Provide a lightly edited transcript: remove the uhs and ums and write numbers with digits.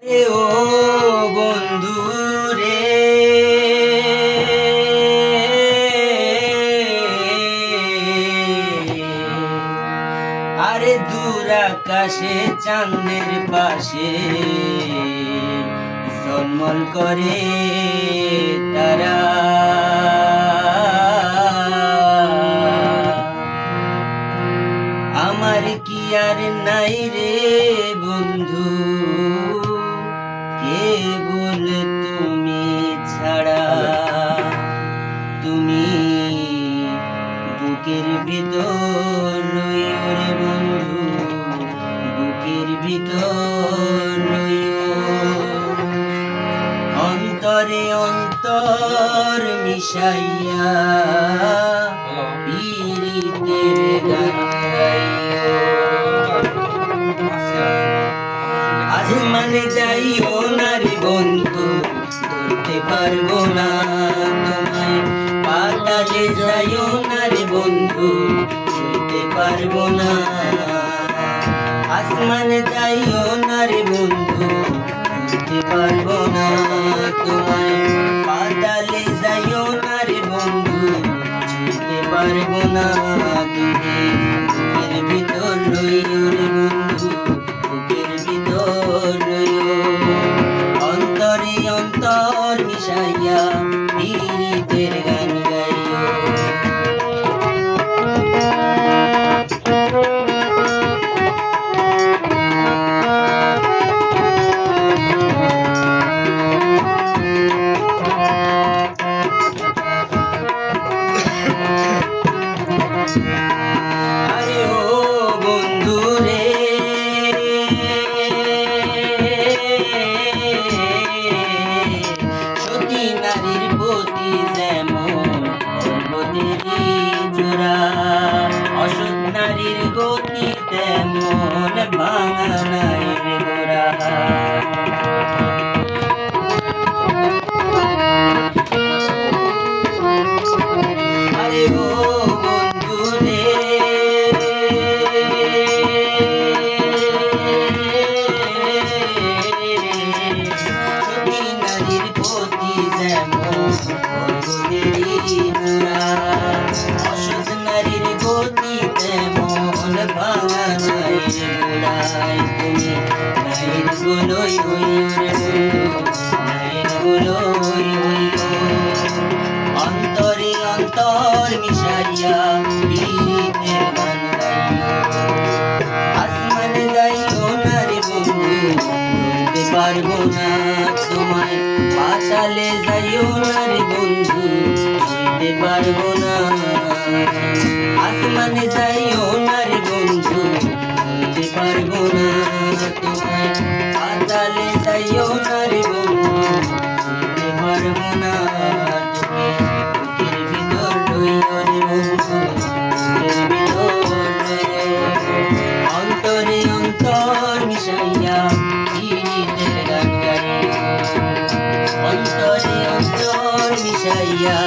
ও বন্ধু রে, আরে দূর আকাশে চাঁদের পাশে ঝলমল করে তারা, আমার কি আর নাই রে বন্ধু, কেবল তুমি ছাড়া। তুমি বুকের ভিতর নইও রে বন্ধু, বুকের ভিতর নইও, অন্তরে অন্তর মিশাইয়া পীড়িতের গান গাইও। আসমানে যাইও না রে বন্ধু, ধরতে পারবো না তোমায়, পাতালে যাইও না রে বন্ধু, ছুঁতে পারবো না। আসমানে যাইও না রে বন্ধু, ধরতে পারবো না তোমায়, পাতালে যাইও না রে বন্ধু, ছুঁতে পারবো না। তুমি বুকের ভিতর রইও রে বন্ধু, বুকের ভিতর রইও, অন্তরে অন্তর মিশাইয়া পীড়িতের গান গাইও। আরে ও বন্ধু রে, সতী নারীর প্রতি যেমন পর্বতেরই চূড়া, অসৎ নারীর গতি তেমন ভাঙা নারীর গোড়া। আরে ও বন্ধু রে, সতী নারীর প্রতি যেমন পর্বতেরই চূড়া, অসৎ নারীর গতি তেমন ভাঙা নারীর গোড়ায়। তুমি নারীর গুলোই হইও রে বন্ধু, নারীর গুলোই হইও, অন্তরে অন্তর মিশাইয়া পীড়িতের গান গাইও। আসমানে যাইও না রে বন্ধু, ধরতে পারবো না তোমায়, পাতালে যাইও না রে বন্ধু, ছুঁতে পারবো না। আসমানে যাইও না রে বন্ধু, ধরতে পারবো না তোমায়, পাতালে যাইও না রে বন্ধু, ছুঁতে পারবো না। বুকের ভিতর রইও রে বন্ধু, বুকের ভিতর রইও, অন্তরে অন্তর মিশাইয়া পীড়িতের গান গাইও, অন্তরে অন্তর মিশাইয়া